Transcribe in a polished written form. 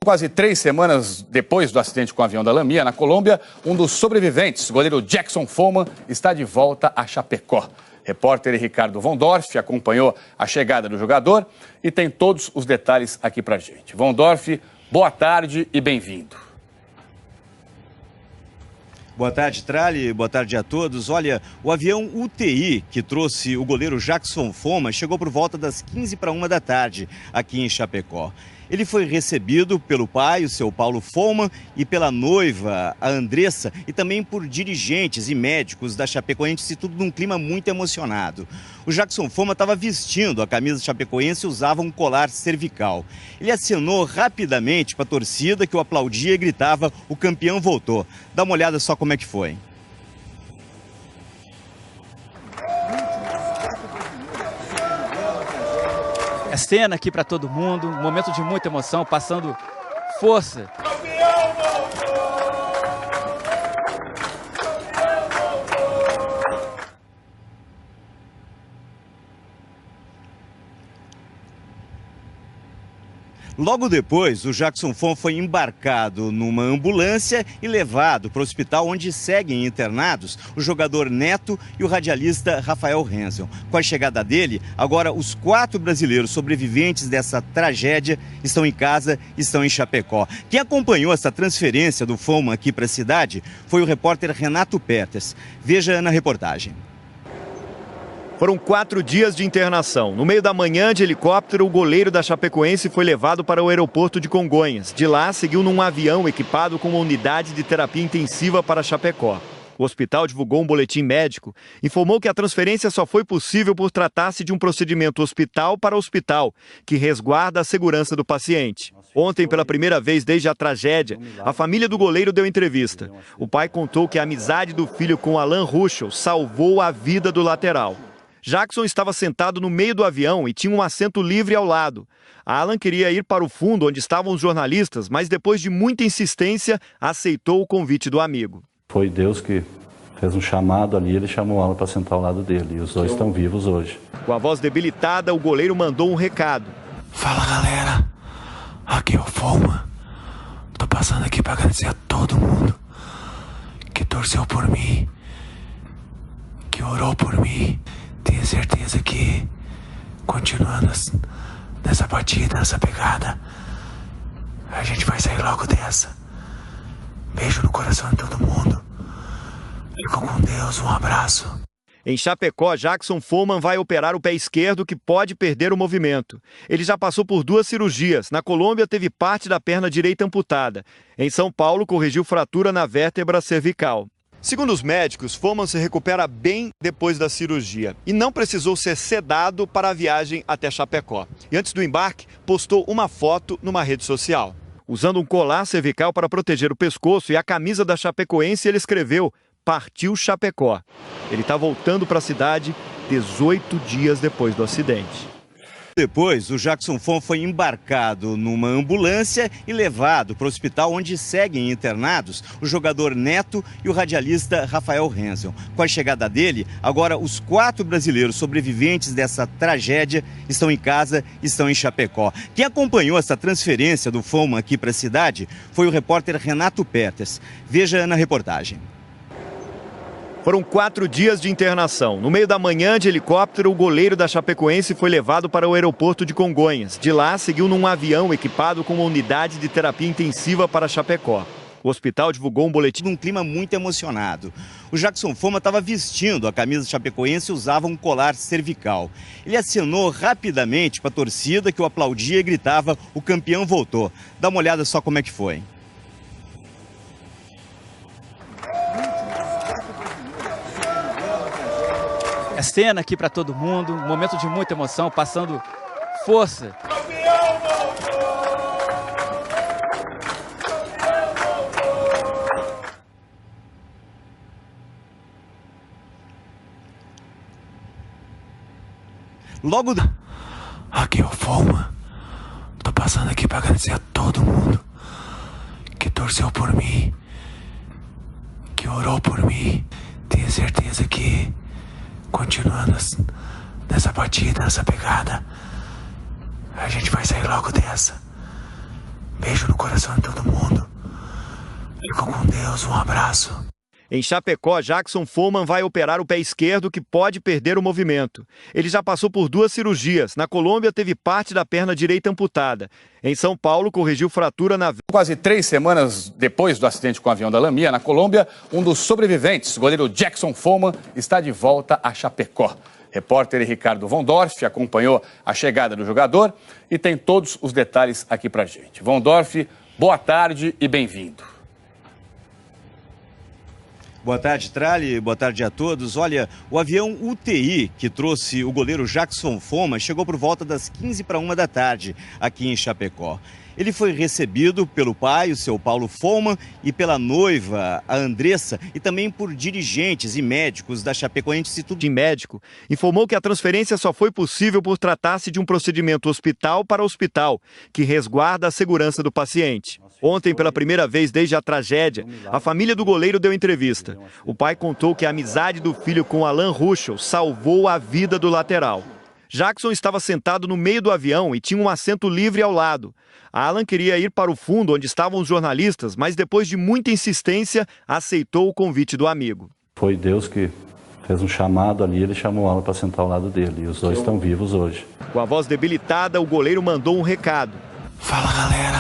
quase 3 semanas depois do acidente com o avião da Lamia, na Colômbia, um dos sobreviventes, o goleiro Jackson Follmann, está de volta a Chapecó. Repórter Ricardo Vondorf acompanhou a chegada do jogador e tem todos os detalhes aqui pra gente. Vondorf, boa tarde e bem-vindo. Boa tarde, Trali. Boa tarde a todos. Olha, o avião UTI que trouxe o goleiro Jackson Follmann chegou por volta das 15h para 1 da tarde aqui em Chapecó. Ele foi recebido pelo pai, o seu Paulo Follmann, e pela noiva, a Andressa, e também por dirigentes e médicos da Chapecoense, tudo num clima muito emocionado. O Jackson Follmann estava vestindo a camisa chapecoense e usava um colar cervical. Ele acenou rapidamente para a torcida que o aplaudia e gritava: "O campeão voltou". Dá uma olhada só como é que foi. É cena aqui para todo mundo, um momento de muita emoção, passando força. Logo depois, o Jackson Follmann foi embarcado numa ambulância e levado para o hospital onde seguem internados o jogador Neto e o radialista Rafael Renzel. Com a chegada dele, agora os 4 brasileiros sobreviventes dessa tragédia estão em casa, estão em Chapecó. Quem acompanhou essa transferência do Follmann aqui para a cidade foi o repórter Renato Pertes. Veja na reportagem. Foram 4 dias de internação. No meio da manhã, de helicóptero, o goleiro da Chapecoense foi levado para o aeroporto de Congonhas. De lá, seguiu num avião equipado com uma unidade de terapia intensiva para Chapecó. O hospital divulgou um boletim médico, informou que a transferência só foi possível por tratar-se de um procedimento hospital para hospital, que resguarda a segurança do paciente. Ontem, pela primeira vez desde a tragédia, a família do goleiro deu entrevista. O pai contou que a amizade do filho com Alan Ruschel salvou a vida do lateral. Jackson estava sentado no meio do avião e tinha um assento livre ao lado. Alan queria ir para o fundo onde estavam os jornalistas, mas depois de muita insistência, aceitou o convite do amigo. Foi Deus que fez um chamado ali, ele chamou o Alan para sentar ao lado dele e os dois estão vivos hoje. Com a voz debilitada, o goleiro mandou um recado. Fala, galera, aqui é o Follmann. Tô passando aqui para agradecer a todo mundo que torceu por mim, que orou por mim. Tenho certeza que, continuando nessa partida, nessa pegada, a gente vai sair logo dessa. Beijo no coração de todo mundo. Ficam com Deus, um abraço. Em Chapecó, Jackson Follmann vai operar o pé esquerdo que pode perder o movimento. Ele já passou por 2 cirurgias. Na Colômbia, teve parte da perna direita amputada. Em São Paulo, corrigiu fratura na vértebra cervical. Segundo os médicos, Follmann se recupera bem depois da cirurgia e não precisou ser sedado para a viagem até Chapecó. E antes do embarque, postou uma foto numa rede social. Usando um colar cervical para proteger o pescoço e a camisa da Chapecoense, ele escreveu: "Partiu Chapecó". Ele está voltando para a cidade 18 dias depois do acidente. Depois, o Jackson Follmann foi embarcado numa ambulância e levado para o hospital onde seguem internados o jogador Neto e o radialista Rafael Renzel. Com a chegada dele, agora os 4 brasileiros sobreviventes dessa tragédia estão em casa, estão em Chapecó. Quem acompanhou essa transferência do Follmann aqui para a cidade foi o repórter Renato Pertes. Veja na reportagem. Foram 4 dias de internação. No meio da manhã, de helicóptero, o goleiro da Chapecoense foi levado para o aeroporto de Congonhas. De lá, seguiu num avião equipado com uma unidade de terapia intensiva para Chapecó. O hospital divulgou um boletim num clima muito emocionado. O Jackson Follmann estava vestindo a camisa chapecoense e usava um colar cervical. Ele acenou rapidamente para a torcida que o aplaudia e gritava: "O campeão voltou". Dá uma olhada só como é que foi. É cena aqui para todo mundo, um momento de muita emoção, passando força. Logo... Aqui é o Follmann. Tô passando aqui para agradecer a todo mundo que torceu por mim, que orou por mim. Tenho certeza que, continuando nessa partida, nessa pegada, a gente vai sair logo dessa. Beijo no coração de todo mundo. Ficam com Deus, um abraço. Em Chapecó, Jackson Follmann vai operar o pé esquerdo que pode perder o movimento. Ele já passou por 2 cirurgias. Na Colômbia, teve parte da perna direita amputada. Em São Paulo, corrigiu fratura na... Quase 3 semanas depois do acidente com o avião da Lamia, na Colômbia, um dos sobreviventes, o goleiro Jackson Follmann, está de volta a Chapecó. Repórter Ricardo Vondorf acompanhou a chegada do jogador e tem todos os detalhes aqui pra gente. Vondorf, boa tarde e bem-vindo. Boa tarde, Tralli. Boa tarde a todos. Olha, o avião UTI que trouxe o goleiro Jackson Follmann chegou por volta das 15 para 1 da tarde aqui em Chapecó. Ele foi recebido pelo pai, o seu Paulo Follmann, e pela noiva, a Andressa, e também por dirigentes e médicos da Chapecoense Instituto de Médico, informou que a transferência só foi possível por tratar-se de um procedimento hospital para hospital, que resguarda a segurança do paciente. Ontem, pela primeira vez desde a tragédia, a família do goleiro deu entrevista. O pai contou que a amizade do filho com Alan Ruschel salvou a vida do lateral. Jackson estava sentado no meio do avião e tinha um assento livre ao lado. Alan queria ir para o fundo onde estavam os jornalistas, mas depois de muita insistência, aceitou o convite do amigo. Foi Deus que fez um chamado ali, ele chamou o Alan para sentar ao lado dele. E os dois estão vivos hoje. Com a voz debilitada, o goleiro mandou um recado. Fala, galera.